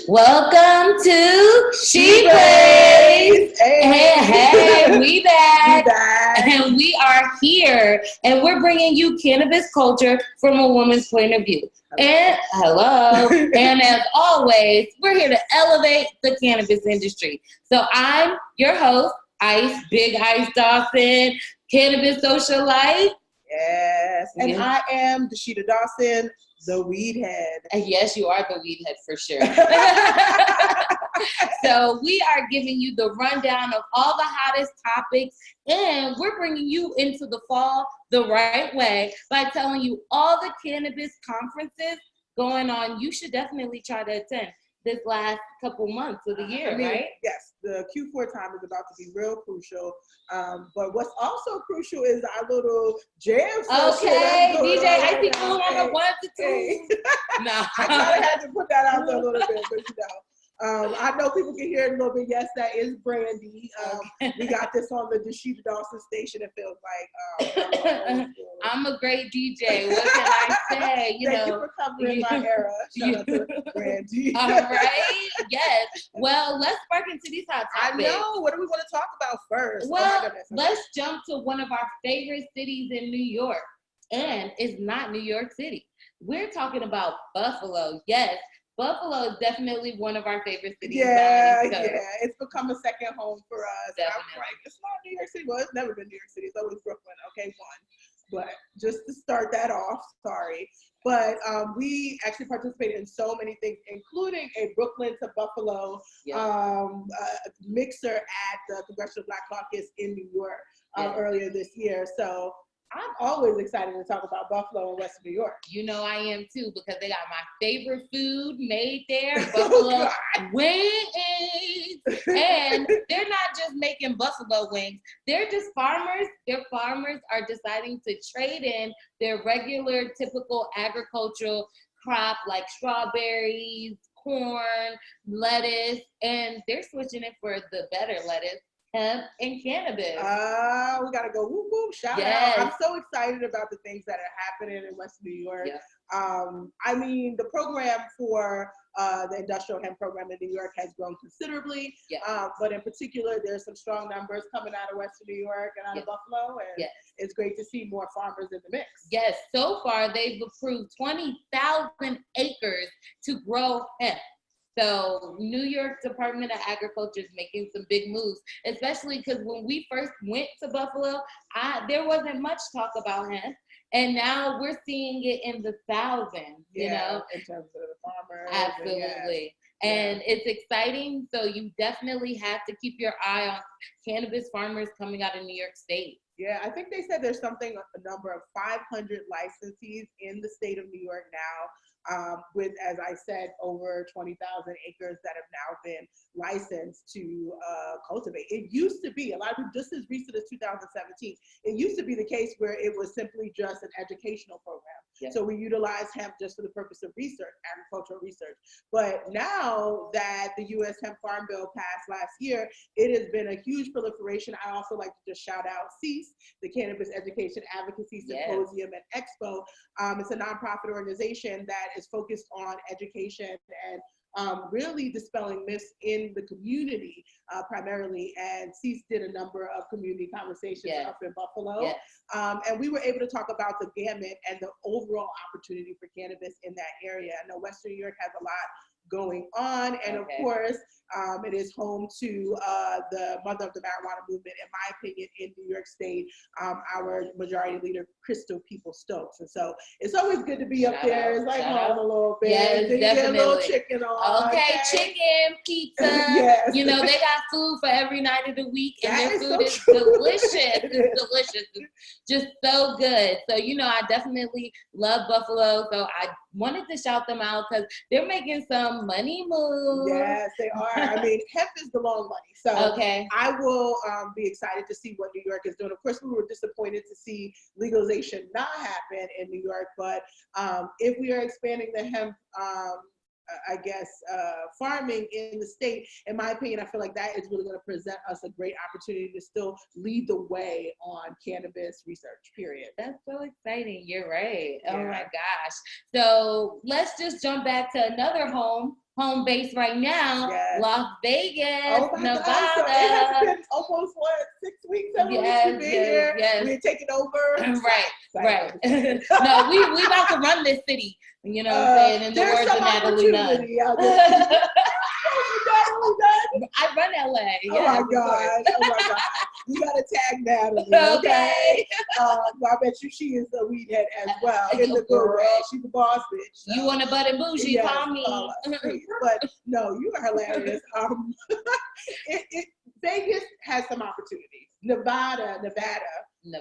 Welcome to She Plays. Hey, we back. And we are here, and we're bringing you cannabis culture from a woman's point of view. And hello. And as always, we're here to elevate the cannabis industry. So I'm your host, Big Ice Dawson, Cannabis Socialite. Yes, and I am Dasheeda Dawson, the WeedHead. And yes, you are the WeedHead for sure. So we are giving you the rundown of all the hottest topics, and we're bringing you into the fall the right way by telling you all the cannabis conferences going on. You should definitely try to attend this last couple months of the year, right? Yes, the Q4 time is about to be real crucial. But what's also crucial is our little jam session. Okay, DJ, I think we want to 1 to 2. No, I kind of had to put that out there a little bit, but you know. I know people can hear it a little bit. Yes, that is Brandy. We got this on the Dasheeda Dawson station. It feels like I'm a great DJ. What can I say? Thank you for covering my era. Shout out to Brandy. All right. Yes. Well, let's spark into these hot topics. I know. What do we want to talk about first? Well, let's jump to one of our favorite cities in New York, and it's not New York City. We're talking about Buffalo. Yes. Buffalo is definitely one of our favorite cities. Yeah, it's become a second home for us. Definitely. I'm like, it's not New York City. Well, it's never been New York City. It's always Brooklyn. Okay, one. But just to start that off, sorry. But we actually participated in so many things, including a Brooklyn to Buffalo mixer at the Congressional Black Caucus in New York earlier this year. So I'm always excited to talk about Buffalo and Western New York. You know I am too, because they got my favorite food made there, Buffalo wings. And they're not just making Buffalo wings. They're just farmers. Their farmers are deciding to trade in their regular, typical agricultural crop like strawberries, corn, lettuce, and they're switching it for the better lettuce, hemp, and cannabis. We gotta go whoop whoop, shout out. I'm so excited about the things that are happening in West New York. Yeah. I mean, the program for the industrial hemp program in New York has grown considerably. Yeah. But in particular, there's some strong numbers coming out of Western New York and out of Buffalo, and it's great to see more farmers in the mix. Yes, so far they've approved 20,000 acres to grow hemp. So New York Department of Agriculture is making some big moves, especially because when we first went to Buffalo, there wasn't much talk about hemp. And now we're seeing it in the thousands, you know? In terms of the farmers. Absolutely. And it's exciting. So you definitely have to keep your eye on cannabis farmers coming out of New York State. Yeah, I think they said there's a number of 500 licensees in the state of New York now. With, as I said, over 20,000 acres that have now been licensed to cultivate. It used to be, just as recent as 2017, it used to be the case where it was simply just an educational program. Yeah. So we utilize hemp just for the purpose of research, agricultural research. But now that the U.S. Hemp Farm Bill passed last year, it has been a huge proliferation. I also like to just shout out CEASE, the Cannabis Education Advocacy Symposium and Expo. It's a nonprofit organization that is focused on education and really dispelling myths in the community primarily. And CEASE did a number of community conversations up in Buffalo. And we were able to talk about the gamut and the overall opportunity for cannabis in that area. I know Western New York has a lot going on, and of course it is home to the mother of the marijuana movement, in my opinion, in New York State, our majority leader Crystal Stokes. And so it's always good to be up there. It's like home a little bit. Yes, definitely. Get a little chicken on. Okay, chicken, pizza. You know, they got food for every night of the week, and their food is delicious. It's delicious. It's just so good. So, you know, I definitely love Buffalo. So I wanted to shout them out because they're making some money moves. Yes, they are. I mean, hemp is the long money. So I will be excited to see what New York is doing. Of course, we were disappointed to see legalization not happen in New York, but if we are expanding the hemp farming in the state, in my opinion, I feel like that is really going to present us a great opportunity to still lead the way on cannabis research, period. That's so exciting. You're right. Yeah. Oh my gosh. So let's just jump back to another home home base right now, Yes. Las Vegas, Oh my Nevada. God. So it has been almost 6 weeks, 7 weeks we've been here. Yes. We're taking over. Right. No, we about to run this city. You know what I'm saying? In the words of Natalie Nunn. I run LA. Oh my God. You gotta tag Natalie. Okay. I bet you she is a weed head as well. In the good way. She's the boss bitch. So. You want a butt and bougie? Call me. But no, you are hilarious. Vegas has some opportunities. Nevada.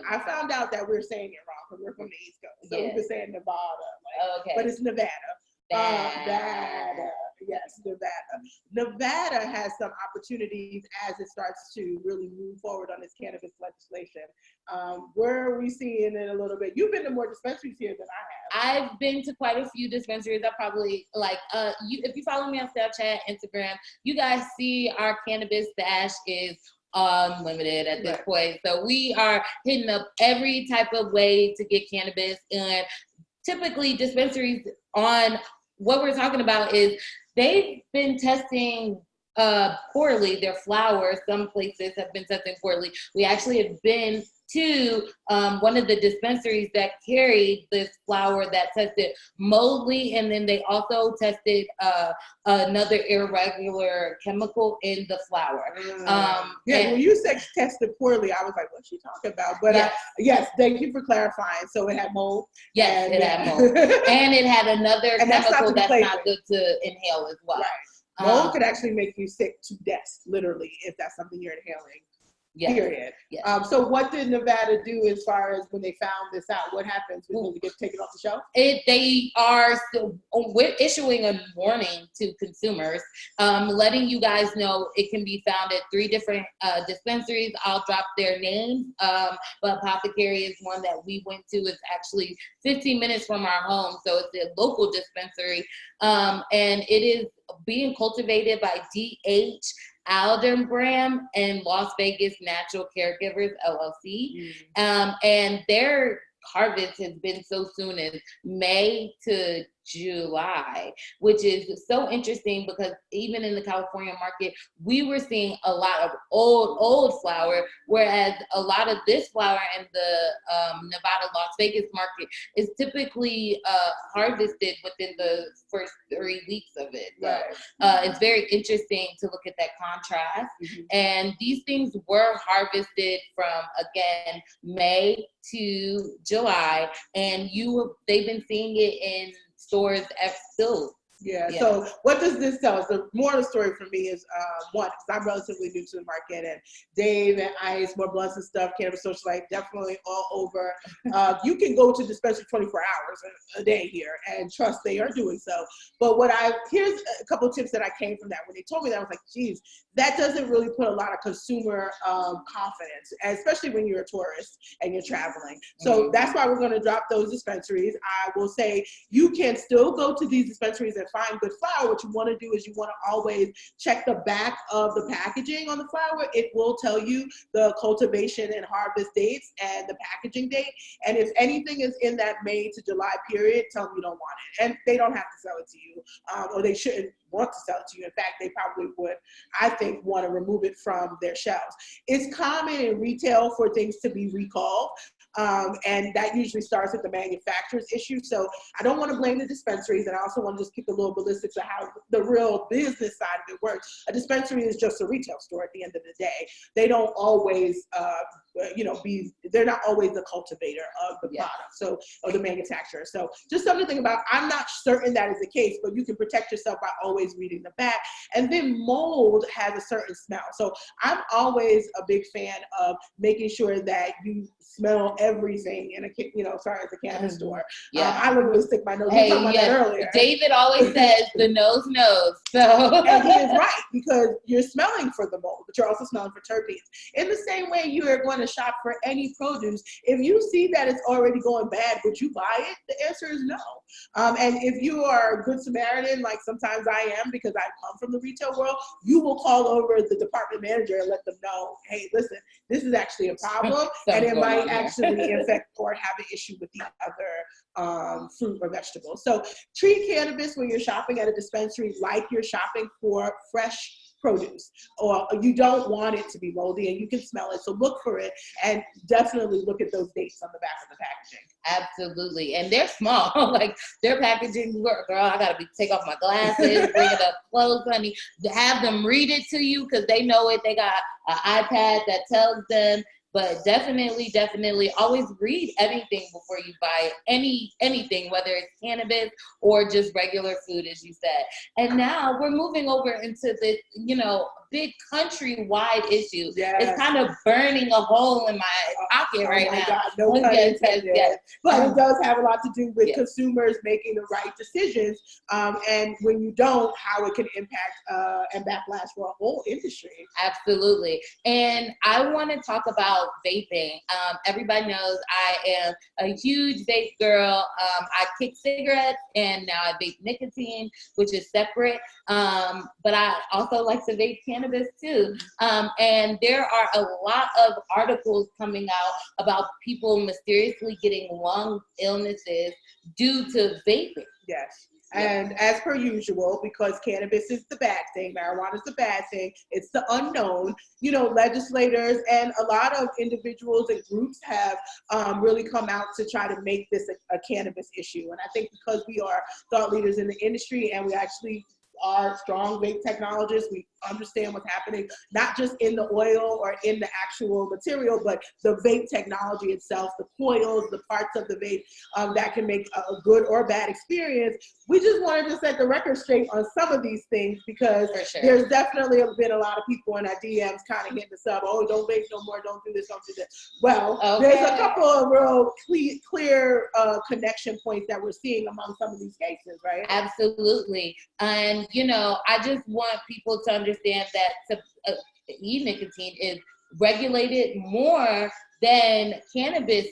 I found out that we're saying it wrong because we're from the East Coast. So we've been saying Nevada. But it's Nevada. Nevada. Yes, Nevada has some opportunities as it starts to really move forward on this cannabis legislation. Where are we seeing it a little bit? You've been to more dispensaries here than I have. I've been to quite a few dispensaries. I probably if you follow me on Snapchat, Instagram, you guys see our cannabis stash is unlimited at this point. So we are hitting up every type of way to get cannabis, and typically dispensaries on what we're talking about is they've been testing poorly their flower. Some places have been testing poorly. We actually have been to one of the dispensaries that carried this flower that tested moldly, and then they also tested another irregular chemical in the flower. When you said tested poorly, I was like, what's she talking about? But yes, thank you for clarifying. So it had mold. Yes, it had mold. And it had another chemical that's not good to inhale as well. Right. Mold could actually make you sick to death, literally, if that's something you're inhaling. Yes. Period. Yes. So what did Nevada do as far as when they found this out? What happens when it gets taken off the shelf? They are still, we're issuing a warning to consumers, letting you guys know it can be found at 3 different dispensaries. I'll drop their names, but Apothecary is one that we went to. It's actually 15 minutes from our home, so it's a local dispensary, and it is being cultivated by DH Aldenbram and Las Vegas Natural Caregivers LLC. And their harvest has been so soon as May to July, which is so interesting because even in the California market, we were seeing a lot of old flower, whereas a lot of this flower in the Nevada, Las Vegas market is typically harvested within the first 3 weeks of it. So it's very interesting to look at that contrast. And these things were harvested from, again, May to July, and they've been seeing it in stores still. So what does this tell us? The moral of the story for me is one, because I'm relatively new to the market, and Dave and Ice, more blunts and stuff, Cannabis Socialite, definitely all over. You can go to dispensary 24 hours a day here, and trust they are doing so. But here's a couple of tips that I came from that. When they told me that, I was like, geez, that doesn't really put a lot of consumer confidence, especially when you're a tourist and you're traveling. So that's why we're going to drop those dispensaries. I will say you can still go to these dispensaries and find good flower. What you want to do is you want to always check the back of the packaging on the flower. It will tell you the cultivation and harvest dates and the packaging date. And if anything is in that May to July period, tell them you don't want it. And they don't have to sell it to you, or they shouldn't want to sell it to you. In fact, they probably would, I think, want to remove it from their shelves. It's common in retail for things to be recalled. And that usually starts with the manufacturer's issue. So I don't want to blame the dispensaries, and I also want to just keep a little ballistics of how the real business side of it works. A dispensary is just a retail store at the end of the day. They don't always, they're not always the cultivator of the product, or the manufacturer. So just something to think about. I'm not certain that is the case, but you can protect yourself by always reading the back. And then mold has a certain smell. So I'm always a big fan of making sure that you smell everything in a cannabis store. I literally stick my nose. We talked about that earlier. David always says the nose knows. So and he is right, because you're smelling for the mold, but you're also smelling for terpenes. In the same way, you are going to shop for any produce, if you see that it's already going bad, would you buy it? The answer is no. And if you are a good Samaritan, like sometimes I am because I come from the retail world, you will call over the department manager and let them know, hey, listen, this is actually a problem, and it might actually infect or have an issue with the other fruit or vegetable. So treat cannabis when you're shopping at a dispensary like you're shopping for fresh produce, or you don't want it to be moldy and you can smell it. So look for it, and definitely look at those dates on the back of the packaging. Absolutely. And they're small. Like their packaging, girl, I gotta take off my glasses, bring it up close, honey. Have them read it to you because they know it. They got an iPad that tells them. But definitely always read everything before you buy anything, whether it's cannabis or just regular food, as you said. And now we're moving over into this, big countrywide issue. Yes. It's kind of burning a hole in my pocket right now. God, no pun intended. Yes. But it does have a lot to do with consumers making the right decisions. And when you don't, how it can impact and backlash for a whole industry. Absolutely. And I want to talk about vaping. Everybody knows I am a huge vape girl. I kick cigarettes and now I vape nicotine, which is separate. But I also like to vape cannabis too. And there are a lot of articles coming out about people mysteriously getting lung illnesses due to vaping. Yes. And as per usual, because cannabis is the bad thing, marijuana is the bad thing, it's the unknown, legislators and a lot of individuals and groups have really come out to try to make this a cannabis issue. And I think because we are thought leaders in the industry and we actually are strong vape technologists, we understand what's happening, not just in the oil or in the actual material, but the vape technology itself, the coils, the parts of the vape that can make a good or bad experience. We just wanted to set the record straight on some of these things because there's definitely been a lot of people in our DMs kind of hitting us up, oh, don't vape no more, don't do this, don't do that. Well, there's a couple of real clear connection points that we're seeing among some of these cases, right? Absolutely. And, I just want people to understand that e-nicotine is regulated more than cannabis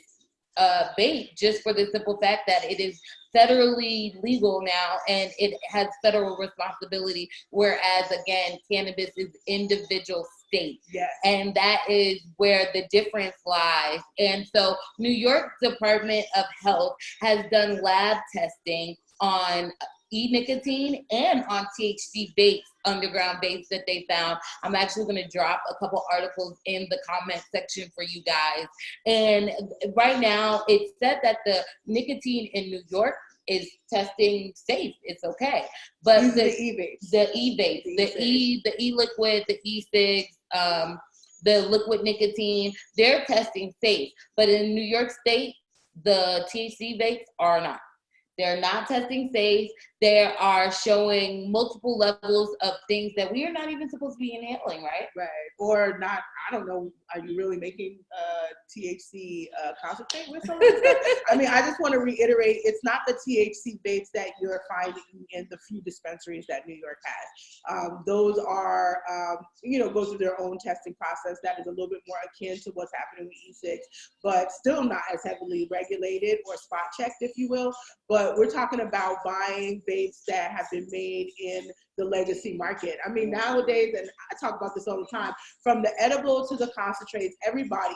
vape, just for the simple fact that it is federally legal now and it has federal responsibility, whereas again, cannabis is individual state. Yes. And that is where the difference lies. And so New York Department of Health has done lab testing on e-nicotine and on THC vapes, underground vapes that they found. I'm actually going to drop a couple articles in the comment section for you guys. And right now, it's said that the nicotine in New York is testing safe. It's okay. But the e-vapes, the e-liquid, the e-cigs, the liquid nicotine, they're testing safe. But in New York State, the THC vapes are not. They're not testing safe. They are showing multiple levels of things that we are not even supposed to be inhaling, right? Right. Or not, I don't know, are you really making THC concentrate with some of this stuff? I mean, I just want to reiterate, it's not the THC vapes that you're finding in the few dispensaries that New York has. Those are, go through their own testing process that is a little bit more akin to what's happening with e-cigs, but still not as heavily regulated or spot checked, if you will. But we're talking about buying vapes that have been made in the legacy market. I mean, nowadays, and I talk about this all the time, from the edible to the concentrates, everybody,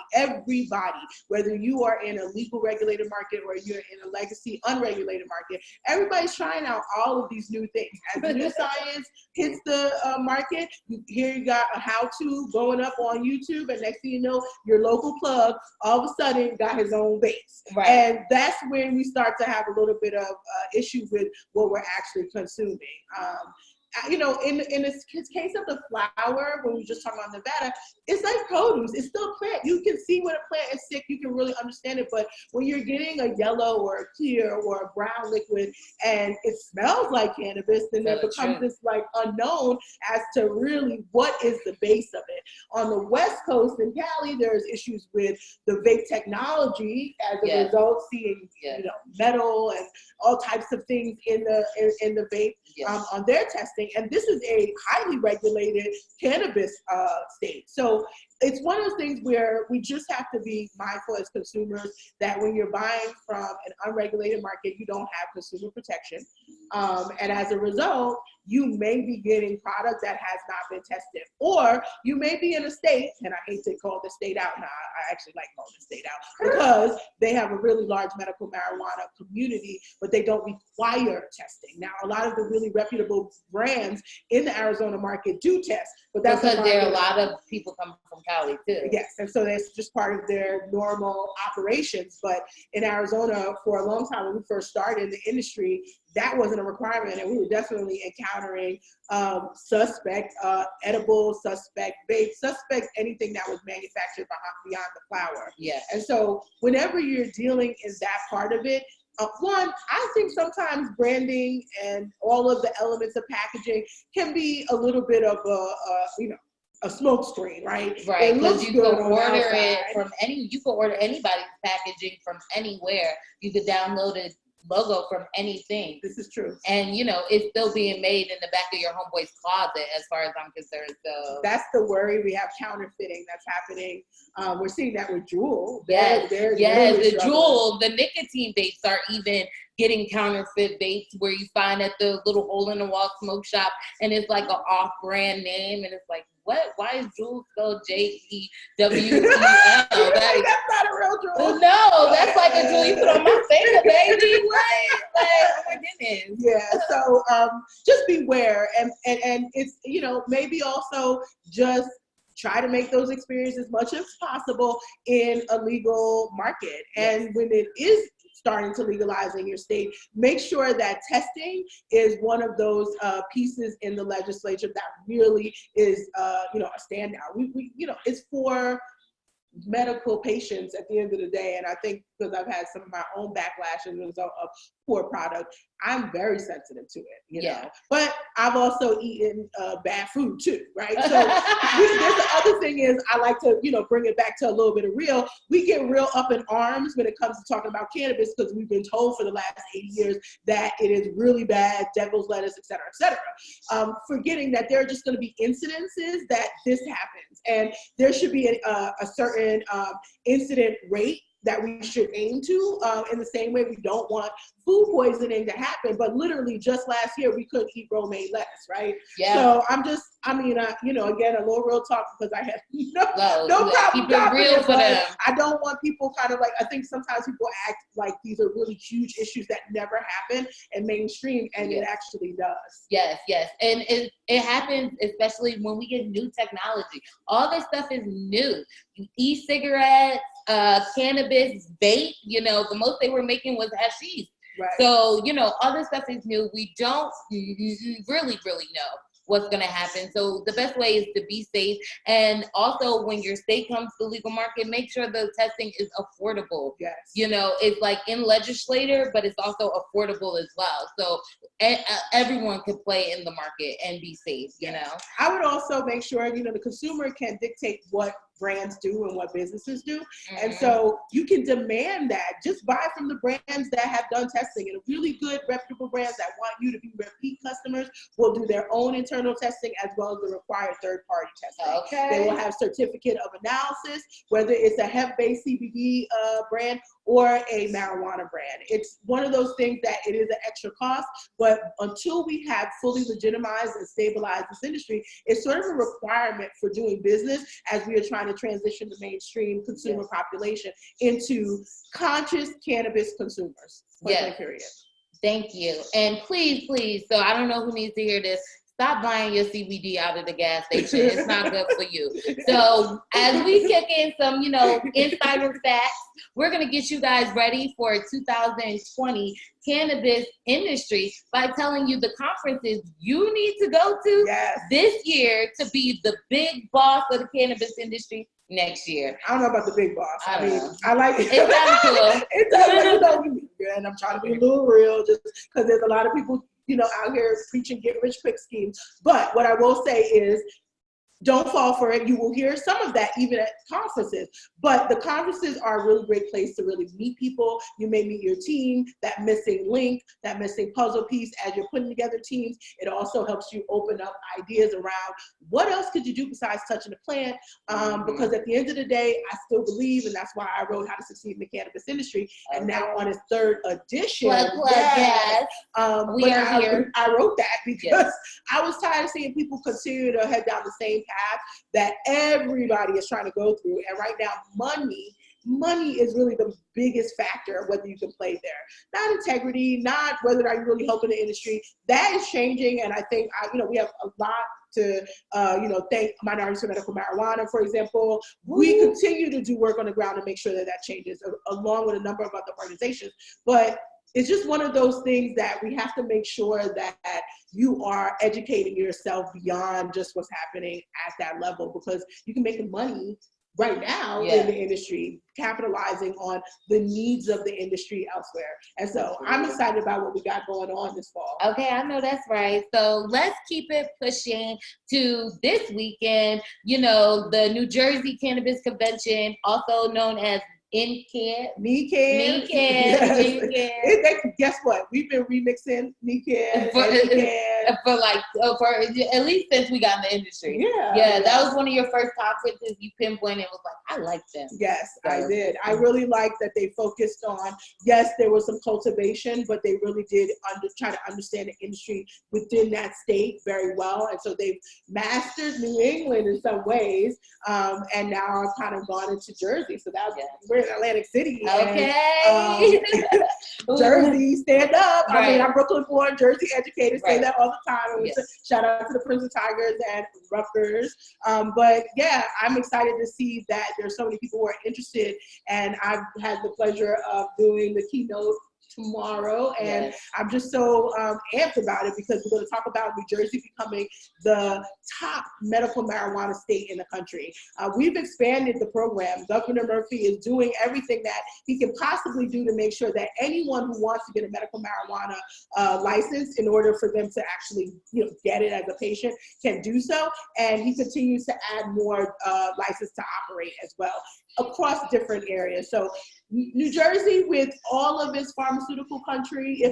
whether you are in a legal regulated market or you're in a legacy unregulated market, everybody's trying out all of these new things. As the new science hits the market, you got a how-to going up on YouTube, and next thing you know, your local plug all of a sudden got his own vapes. Right. And that's when we start to have a little bit of issue with what we're actually consuming. In the case of the flower, when we just talking about Nevada, it's like produce. It's still a plant. You can see when a plant is sick. You can really understand it. But when you're getting a yellow or a clear or a brown liquid and it smells like cannabis, then there becomes this like unknown as to really what is the base of it. On the West Coast in Cali, there's issues with the vape technology as a result, seeing metal and all types of things in the vape on their testing. happening. And this is a highly regulated cannabis state. So it's one of those things where we just have to be mindful as consumers that when you're buying from an unregulated market, you don't have consumer protection. And as a result, you may be getting product that has not been tested. Or you may be in a state, and I hate to call the state out now, I actually like calling the state out, because they have a really large medical marijuana community, but they don't require testing. Now, a lot of the really reputable brands in the Arizona market do test, but that's because there are a lot of people coming from Cali too. Yes, and so that's just part of their normal operations. But in Arizona, for a long time when we first started in the industry, that wasn't a requirement, and we were definitely encountering suspect edibles, suspect vapes, suspect anything that was manufactured beyond the flower. Yeah. And so whenever you're dealing in that part of it, one, I think sometimes branding and all of the elements of packaging can be a little bit of a smoke screen, right? Right, because you can order it from you can order anybody's packaging from anywhere. You could download a logo from anything. This is true. And it's still being made in the back of your homeboy's closet as far as I'm concerned. So that's the worry. We have counterfeiting that's happening. We're seeing that with Juul. Yes, really the Juul, the nicotine vapes are even getting counterfeit vapes where you find at the little hole in the wall smoke shop and it's like an off-brand name and it's like, what? Why is Juul spelled Jewel? That's not a real Juul. No, that's like a Juul you put on my finger, baby. What? Like, oh my goodness. Yeah. So just beware, and it's maybe also just try to make those experiences as much as possible in a legal market. Yes. And when it is starting to legalize in your state, make sure that testing is one of those pieces in the legislature that really is a standout. We it's for medical patients at the end of the day, and I think because I've had some of my own backlash as a result of poor product, I'm very sensitive to it, you know. But I've also eaten bad food too, right? So the other thing is I like to, bring it back to a little bit of real. We get real up in arms when it comes to talking about cannabis because we've been told for the last 80 years that it is really bad, devil's lettuce, et cetera, et cetera. Forgetting that there are just going to be incidences that this happens, and there should be a certain incident rate that we should aim to, in the same way we don't want food poisoning to happen. But literally just last year, we couldn't eat romaine lettuce, right? Yeah. So again, a little real talk because I have no problem. Keep it real for them. I don't want people kind of I think sometimes people act like these are really huge issues that never happen in mainstream, and it actually does. Yes. And it happens, especially when we get new technology. All this stuff is new. E-cigarettes, cannabis, vape, the most they were making was hashish. Right. So, all this stuff is new. We don't really know what's going to happen. So the best way is to be safe. And also when your state comes to the legal market, make sure the testing is affordable. Yes. It's like in legislator, but it's also affordable as well. So everyone can play in the market and be safe, I would also make sure, the consumer can dictate what brands do and what businesses do. Mm-hmm. And so you can demand that. Just buy from the brands that have done testing, and really good, reputable brands that want you to be repeat customers will do their own internal testing as well as the required third-party testing. Okay. They will have certificate of analysis, whether it's a hemp-based CBD brand or a marijuana brand. It's one of those things that it is an extra cost, but until we have fully legitimized and stabilized this industry, it's sort of a requirement for doing business as we are trying to transition the mainstream consumer population into conscious cannabis consumers. Period. Thank you. And please, so I don't know who needs to hear this, stop buying your CBD out of the gas station. It's not good for you. So as we kick in some, insider facts, we're going to get you guys ready for 2020 cannabis industry by telling you the conferences you need to go to this year to be the big boss of the cannabis industry next year. I don't know about the big boss. I mean, I like it. It sounds cool. It does. And I'm trying to be a little real just because there's a lot of people out here preaching get rich quick schemes. But what I will say is don't fall for it. You will hear some of that even at conferences, but the conferences are a really great place to really meet people. You may meet your team, that missing link, that missing puzzle piece as you're putting together teams. It also helps you open up ideas around what else could you do besides touching the plant, because at the end of the day, I still believe, and that's why I wrote How to Succeed in the Cannabis Industry, and now on its 3rd edition. Yes. We are here. I wrote that because I was tired of seeing people continue to head down the same path that everybody is trying to go through. And right now, money is really the biggest factor of whether you can play there. Not integrity, not whether or not you're really helping the industry. That is changing, and I think we have a lot to thank Minorities for Medical Marijuana, for example. We continue to do work on the ground to make sure that changes, along with a number of other organizations. But it's just one of those things that we have to make sure that you are educating yourself beyond just what's happening at that level, because you can make the money right now in the industry, capitalizing on the needs of the industry elsewhere. And so I'm excited about what we got going on this fall. Okay, I know that's right. So let's keep it pushing to this weekend. The New Jersey Cannabis Convention, also known as NCAN. Guess what? We've been remixing NCAN for at least since we got in the industry. Yeah, that was one of your first conferences. You pinpointed and was like, I like them. Yes, so. I did. I really liked that they focused on, yes, there was some cultivation, but they really did try to understand the industry within that state very well. And so they've mastered New England in some ways, and now I've kind of gone into Jersey. So that we're in Atlantic City. Okay. And, Jersey, stand up. Right. I mean, I'm Brooklyn born, Jersey educated, say that all the time. And shout out to the Princeton Tigers and Rutgers. But yeah, I'm excited to see that there's so many people who are interested, and I've had the pleasure of doing the keynote tomorrow, and I'm just so amped about it, because we're going to talk about New Jersey becoming the top medical marijuana state in the country. We've expanded the program. Governor Murphy is doing everything that he can possibly do to make sure that anyone who wants to get a medical marijuana license, in order for them to actually get it as a patient, can do so. And he continues to add more licenses to operate as well across different areas. So New Jersey, with all of its pharmaceutical country,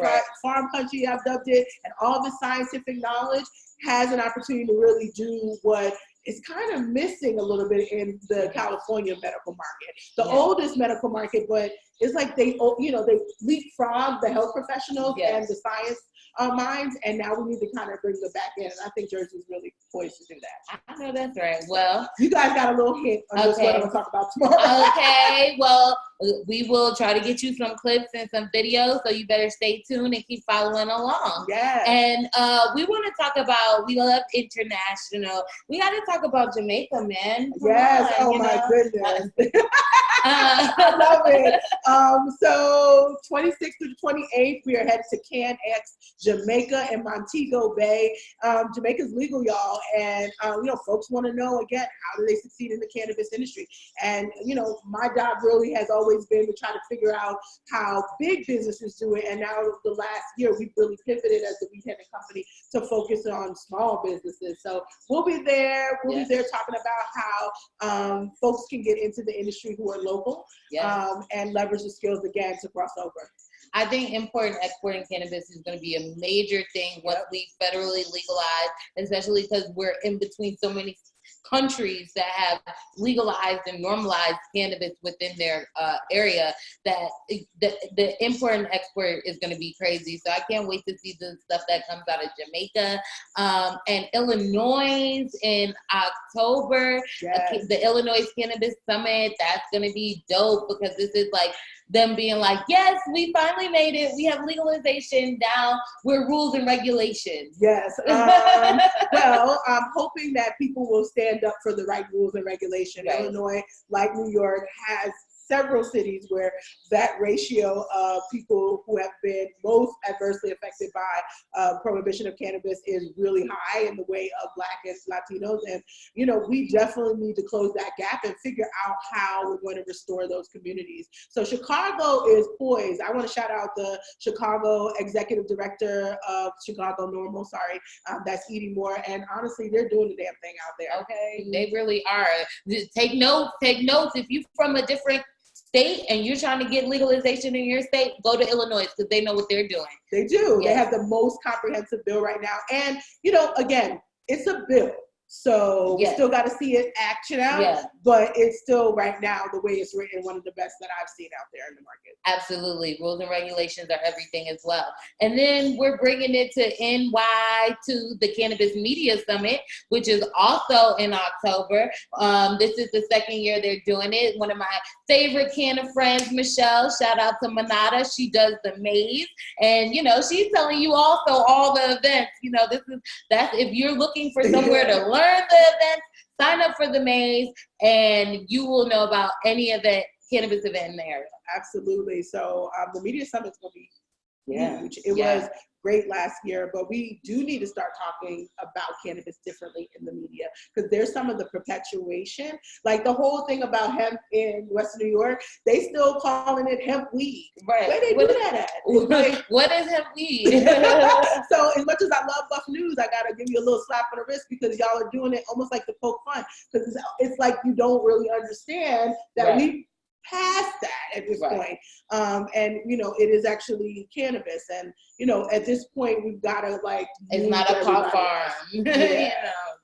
farm country, I've dubbed it, and all of its scientific knowledge, has an opportunity to really do what is kind of missing a little bit in the California medical market, the oldest medical market, but it's like they leapfrog the health professionals and the science minds, and now we need to kind of bring them back in, and I think Jersey's really poised to do that. I know that's right. Well, you guys got a little hint on just what I'm going to talk about tomorrow. Okay, well, we will try to get you some clips and some videos, so you better stay tuned and keep following along. Yeah. And we want to talk about, we love international. We got to talk about Jamaica, man. Come on, my goodness. I love it. So 26th through the 28th, we are headed to Can X, Jamaica, and Montego Bay. Jamaica's legal, y'all, and folks want to know, again, how do they succeed in the cannabis industry? And my job really has always been to try to figure out how big businesses do it. And now the last year, we've really pivoted as the WeedHead and Company to focus on small businesses. So we'll be there. We'll be there talking about how folks can get into the industry who are local and leverage the skills again to cross over. I think importing and exporting cannabis is going to be a major thing once we federally legalize, especially because we're in between so many countries that have legalized and normalized cannabis within their area, that the import and export is going to be crazy. So I can't wait to see the stuff that comes out of Jamaica and Illinois in October. The Illinois Cannabis Summit, that's going to be dope, because this is like them being like, yes, we finally made it. We have legalization down. We're rules and regulations. Yes. Well, I'm hoping that people will stand up for the right rules and regulations. Illinois, like New York, has several cities where that ratio of people who have been most adversely affected by prohibition of cannabis is really high in the way of Black and Latinos. And, you know, we definitely need to close that gap and figure out how we're going to restore those communities. So Chicago is poised. I want to shout out the Chicago executive director of Chicago Normal, that's Edie Moore. And honestly, they're doing the damn thing out there. Okay, they really are. Take notes. If you're from a different state and you're trying to get legalization in your state, go to Illinois because they know what they're doing. They do. Yes. They have the most comprehensive bill right now. And, you know, again, it's a bill. So we still got to see it action out, but it's still right now, the way it's written, one of the best that I've seen out there in the market. Absolutely. Rules and regulations are everything as well. And then we're bringing it to NY to the Cannabis Media Summit, which is also in October. This is the second year they're doing it. One of my favorite canna friends, Michelle, shout out to Manata. She does the maze. And, you know, she's telling you also all the events. You know, that's if you're looking for somewhere to learn the events, sign up for the maze, and you will know about any cannabis event in the area. Absolutely. So the media summit is going to be huge. It was great last year, but we do need to start talking about cannabis differently in the media, because there's some of the perpetuation, like the whole thing about hemp in Western New York, they still calling it hemp weed. Right. Where they do that at? Like, what is hemp weed? So as much as I love Buff News, I gotta give you a little slap on the wrist, because y'all are doing it almost like to poke fun, because it's like you don't really understand that we past that at this point. And, you know, it is actually cannabis. And, you know, at this point, we've got to, like, it's not a pot farm. You know,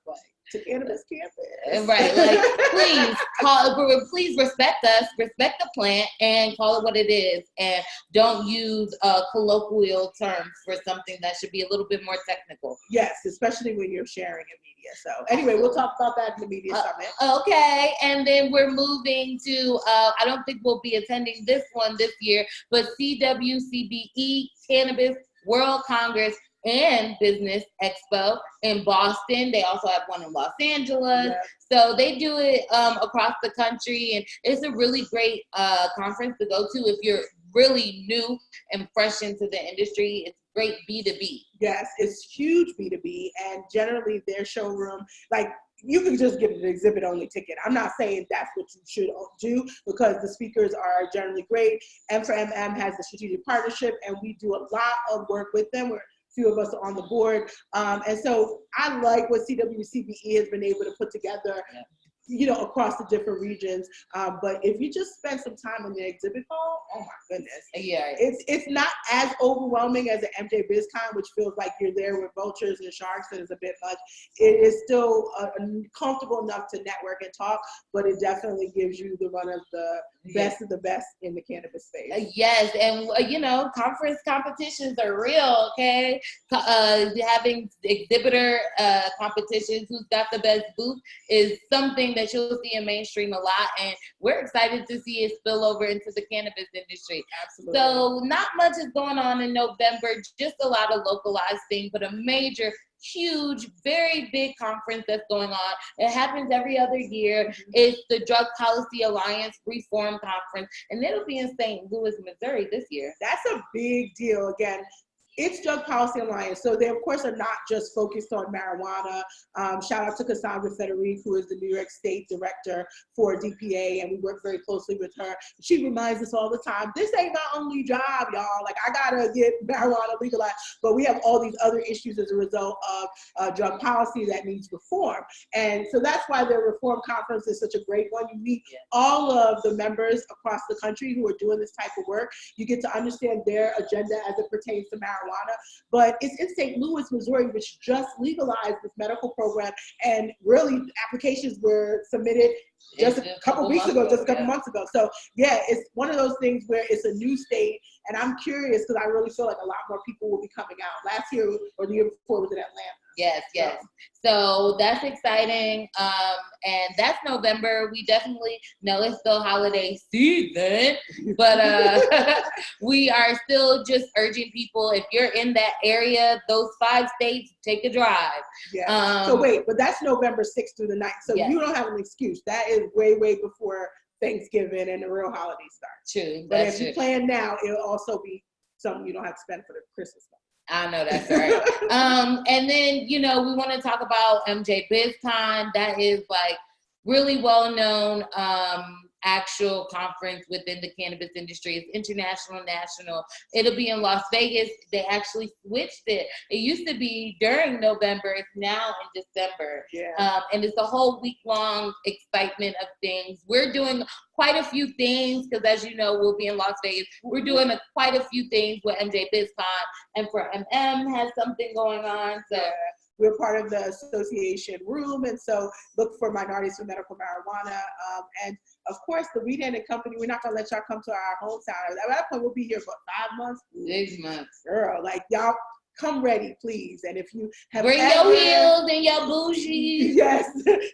like, to cannabis campus. Right. Like, please respect us, respect the plant, and call it what it is. And don't use colloquial terms for something that should be a little bit more technical. Yes, especially when you're sharing in media. So anyway, we'll talk about that in the media summit. Okay. And then we're moving to, I don't think we'll be attending this one this year, but CWCBE Cannabis World Congress and Business Expo in Boston. They also have one in Los Angeles. So they do it across the country, and it's a really great conference to go to if you're really new and fresh into the industry. It's great B2B. Yes, it's huge B2B, and generally their showroom, like, you can just get an exhibit only ticket. I'm not saying that's what you should do, because the speakers are generally great. M4MM has the strategic partnership, and we do a lot of work with them. Few of us are on the board. And so I like what CWCBE has been able to put together, you know, across the different regions. But if you just spend some time in the exhibit hall, oh my goodness. Yeah. It's not as overwhelming as the MJ BizCon, which feels like you're there with vultures and sharks and it's a bit much. It is still comfortable enough to network and talk, but it definitely gives you the run of the best of the best in the cannabis space. Yes, and you know, conference competitions are real, okay? Having exhibitor competitions, who's got the best booth, is something that you'll see in mainstream a lot, and we're excited to see it spill over into the cannabis industry. Absolutely. So not much is going on in November, just a lot of localized things, but a major, huge, very big conference that's going on. It happens every other year. It's the Drug Policy Alliance Reform Conference, and it'll be in St. Louis, Missouri this year. That's a big deal. Again, it's Drug Policy Alliance. So they, of course, are not just focused on marijuana. Shout out to Cassandra Federic, who is the New York State Director for DPA, and we work very closely with her. She reminds us all the time, this ain't my only job, y'all. Like, I gotta get marijuana legalized, but we have all these other issues as a result of drug policy that needs reform. And so that's why the Reform Conference is such a great one. You meet all of the members across the country who are doing this type of work. You get to understand their agenda as it pertains to marijuana. But it's in St. Louis, Missouri, which just legalized this medical program, and really applications were submitted just a couple weeks ago, just a couple months ago. So yeah, it's one of those things where it's a new state, and I'm curious because I really feel like a lot more people will be coming out. Last year or the year before was in Atlanta. Yes. So that's exciting. And that's November. We definitely know it's still holiday season, but we are still just urging people, if you're in that area, those 5 states, take a drive. Yeah. So wait, but that's November 6th through the 9th. So you don't have an excuse. That is way, way before Thanksgiving and the real holiday starts. True. But if you plan now, it'll also be something you don't have to spend for the Christmas month. I know that's right. And then, we want to talk about MJ BizCon. That is like really well-known actual conference within the cannabis industry. It's international, national. It'll be in Las Vegas. They actually switched it. It used to be during November. It's now in December. Yeah. And it's a whole week-long excitement of things. We're doing quite a few things because, as you know, we'll be in Las Vegas. We're doing quite a few things with MJ BizCon, and for MM has something going on. So. Yeah. We're part of the association room, and so look for Minorities for Medical Marijuana. And of course, the WeedHead and Company, we're not gonna let y'all come to our hometown. At that point, we'll be here for 5 months. 6 months. Girl, like y'all come ready, please. And if you have bring your heels and your bougie. Yes,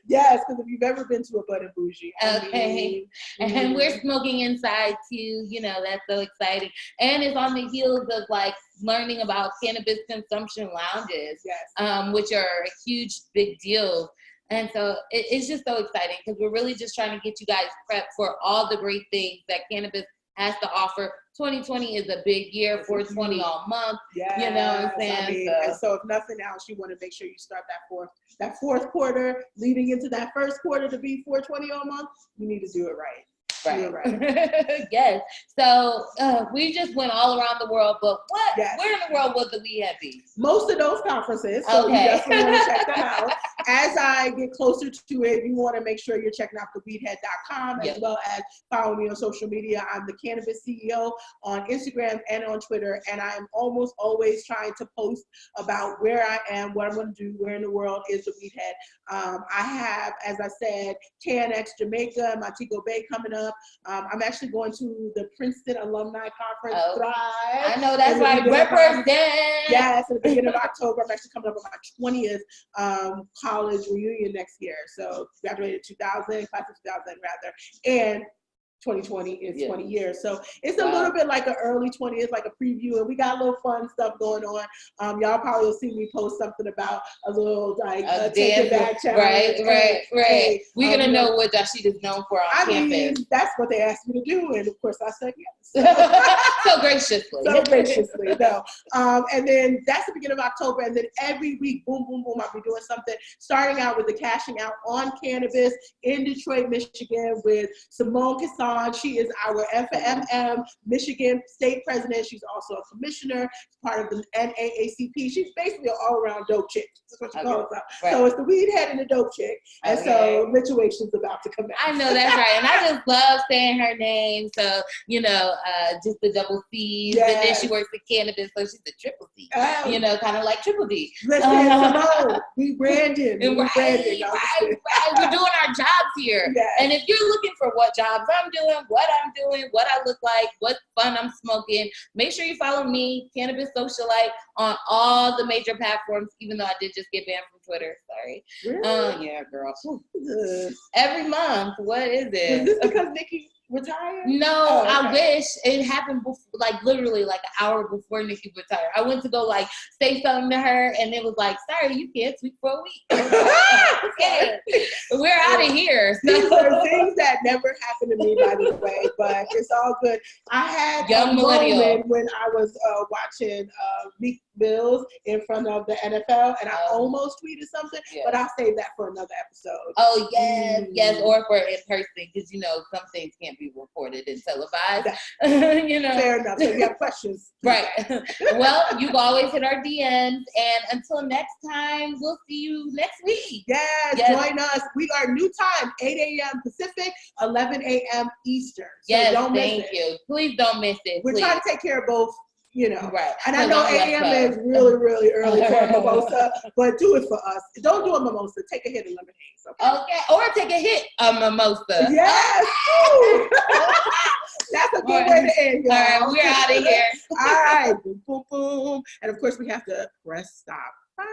yes, because if you've ever been to a Bud and Bougie. Okay. And we're smoking inside too, that's so exciting. And it's on the heels of like learning about cannabis consumption lounges, yes. Which are a huge, big deal. And so it's just so exciting because we're really just trying to get you guys prepped for all the great things that cannabis has to offer. 2020 is a big year, 420 all month. Yes, you know what I'm saying? And so if nothing else, you want to make sure you start that fourth quarter leading into that first quarter to be 420 all month. You need to do it right. Right. Yes. So we just went all around the world, but where in the world was the WeedHead be? Most of those conferences. So you definitely want to check them out. As I get closer to it, you want to make sure you're checking out the weedhead.com as well as follow me on social media. I'm the Cannabis CEO on Instagram and on Twitter, and I'm almost always trying to post about where I am, what I'm going to do, where in the world is the WeedHead. I have, as I said, KNX Jamaica, Montego Bay coming up. I'm actually going to the Princeton Alumni Conference, Thrive. I know that's right. Represent. Yes, at the beginning of October. I'm actually coming up on my 20th college reunion next year. So graduated 2000, class of 2000 rather, and 2020 is 20 years. So it's a little bit like an early 20s, like a preview, and we got a little fun stuff going on. Y'all probably will see me post something about a little like a take it back challenge. Right. We're gonna know what Dasheeda's known for on campus. Mean, that's what they asked me to do, and of course I said yes. So graciously. No. And then that's the beginning of October, and then every week, boom, boom, boom, I'll be doing something. Starting out with the Cashing Out on Cannabis in Detroit, Michigan, with Simone Kassan. She is our FMM Michigan State President. She's also a commissioner, part of the NAACP. She's basically an all-around dope chick. That's what she calls herself. Right. So it's the WeedHead and the dope chick. And so Lituation's about to come out. I know that's right. And I just love saying her name. So, just the double C's. And then she works in cannabis, so she's a triple C. Kind of like Triple D. Listen, Simone, we branded. Right. We're doing our jobs here. Yes. And if you're looking for what jobs I'm doing, what I'm doing, what I look like, what fun I'm smoking, make sure you follow me, Cannabis Socialite, on all the major platforms, even though I did just get banned from Twitter. Sorry. Really? Yeah, girl. Every month. What is it? Is this because Nikki retired? No, I wish it happened before, like literally like an hour before Nikki retired. I went to go like say something to her, and it was like, sorry, you can't tweet for a week. We're out of here. These are things that never happened to me, by the way, but it's all good. I had a moment when I was watching Meek Mills in front of the NFL, and I almost tweeted something, but I'll save that for another episode. Oh, yes, or for in person, because some things can't be recorded and televised. Fair enough. So if you have questions. Right. Well, you can always hit our DMs, and until next time, we'll see you next week. Yes, join us. We are new time, 8 a.m. Pacific, 11 a.m. Eastern. So don't miss it. Thank you. Please don't miss it. We're trying to take care of both. Right. And I know 8 a.m. is really, really early for a mimosa, but do it for us. Don't do a mimosa. Take a hit of lemonade. Okay. Or take a hit of mimosa. Yes. That's a good way to end, y'all. All right, we're out of here. All right. Boom, boom, boom. And of course, we have to press stop. Bye.